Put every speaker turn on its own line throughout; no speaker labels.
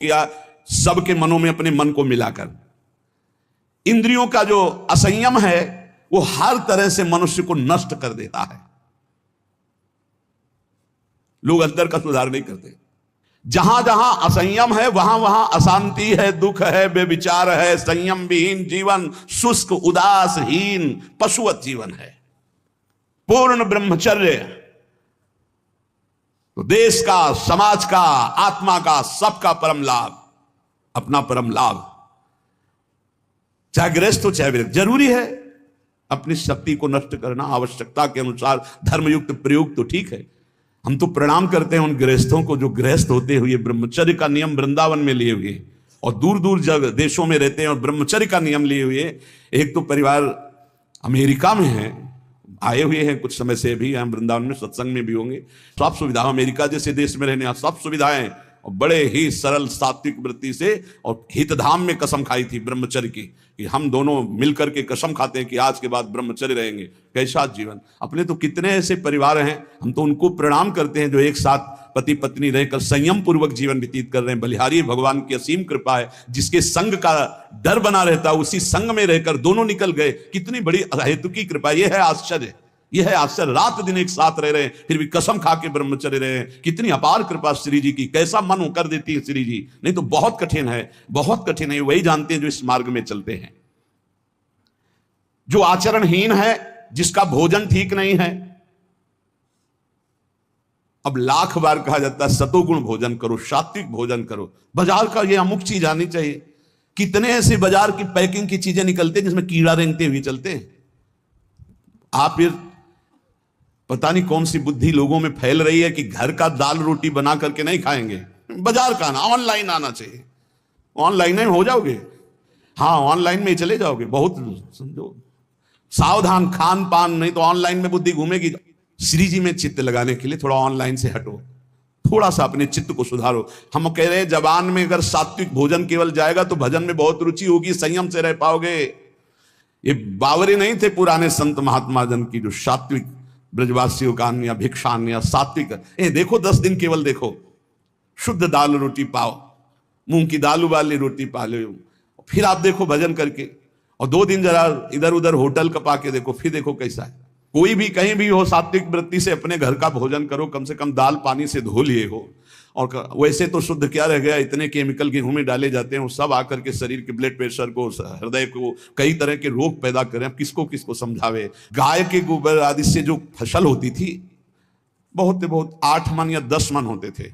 किया सबके मनों में अपने मन को मिलाकर। इंद्रियों का जो असंयम है वो हर तरह से मनुष्य को नष्ट कर देता है। लोग अंदर का सुधार नहीं करते। जहां जहां असंयम है वहां वहां अशांति है, दुख है, बेविचार है, संयम विहीन जीवन, शुष्क उदासहीन पशुवत जीवन है। पूर्ण ब्रह्मचर्य तो देश का, समाज का, आत्मा का, सबका परम लाभ, अपना परम लाभ। चाहे गृहस्थ हो चाहे विरक्त, जरूरी है अपनी शक्ति को नष्ट करना, आवश्यकता के अनुसार धर्मयुक्त प्रयोग तो ठीक है। हम तो प्रणाम करते हैं उन गृहस्थों को जो गृहस्थ होते हुए ब्रह्मचर्य का नियम वृंदावन में लिए हुए और दूर दूर देशों में रहते हैं और ब्रह्मचर्य का नियम लिए हुए। एक तो परिवार अमेरिका में है, आए हुए हैं कुछ समय से, भी हम वृंदावन में सत्संग में भी होंगे। सब सुविधा, अमेरिका जैसे देश में रहने सब सुविधाएं, और बड़े ही सरल सात्विक वृत्ति से, और हितधाम में कसम खाई थी ब्रह्मचर्य की कि हम दोनों मिलकर के कसम खाते हैं कि आज के बाद ब्रह्मचर्य रहेंगे। कैसा जीवन! अपने तो कितने ऐसे परिवार हैं, हम तो उनको प्रणाम करते हैं जो एक साथ पति पत्नी रहकर संयम पूर्वक जीवन व्यतीत कर रहे हैं। बलिहारी भगवान की असीम कृपा है, जिसके संग का डर बना रहता है उसी संग में रहकर दोनों निकल गए। कितनी बड़ी हेतु की कृपा! यह है आश्चर्य, यह है आश्चर्य। रात दिन एक साथ रह रहे हैं, फिर भी कसम खा के ब्रह्मचर्य रहे हैं। कितनी अपार कृपा श्री जी की! कैसा मन हो कर देती है श्री जी, नहीं तो बहुत कठिन है, बहुत कठिन है। वही जानते हैं जो इस मार्ग में चलते हैं। जो आचरणहीन है, जिसका भोजन ठीक नहीं है, अब लाख बार कहा जाता है सतोगुण भोजन करो, सात्विक भोजन करो। बाजार का ये अमुक चीज आनी चाहिए। कितने ऐसे बाजार की पैकिंग की चीजें निकलते हैं जिसमें कीड़ा रेंगते हुए चलते हैं। आप फिर पता नहीं कौन सी बुद्धि लोगों में फैल रही है कि घर का दाल रोटी बना करके नहीं खाएंगे, बाजार का आना, ऑनलाइन आना चाहिए। ऑनलाइन में हो जाओगे, हाँ ऑनलाइन में ही चले जाओगे। बहुत समझो सावधान, खान पान नहीं तो ऑनलाइन में बुद्धि घूमेगी। श्री जी में चित्त लगाने के लिए थोड़ा ऑनलाइन से हटो, थोड़ा सा अपने चित्त को सुधारो। हम कह रहे हैं जबान में अगर सात्विक भोजन केवल जाएगा तो भजन में बहुत रुचि होगी, संयम से रह पाओगे। ये बावरे नहीं थे पुराने संत महात्मा जन की जो सात्विक ब्रजवासियों का अन्न या भिक्षान्न या सात्विक, देखो 10 दिन केवल देखो, शुद्ध दाल रोटी पाओ, मूंग की दाल वाली रोटी पा लो, फिर आप देखो भजन करके, और 2 दिन जरा इधर उधर होटल का पाके देखो, फिर देखो कैसा है। कोई भी कहीं भी हो, सात्विक वृत्ति से अपने घर का भोजन करो, कम से कम दाल पानी से धो लिए हो। और वैसे तो शुद्ध क्या रह गया, इतने केमिकल गेहूं में डाले जाते हैं, वो सब आकर के शरीर के ब्लड प्रेशर को, हृदय को, कई तरह के रोग पैदा करें। किसको किसको समझावे। गाय के गोबर आदि से जो फसल होती थी, बहुत 8 मन या 10 मन होते थे।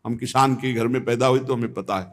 हम किसान के घर में पैदा हुए तो हमें पता है।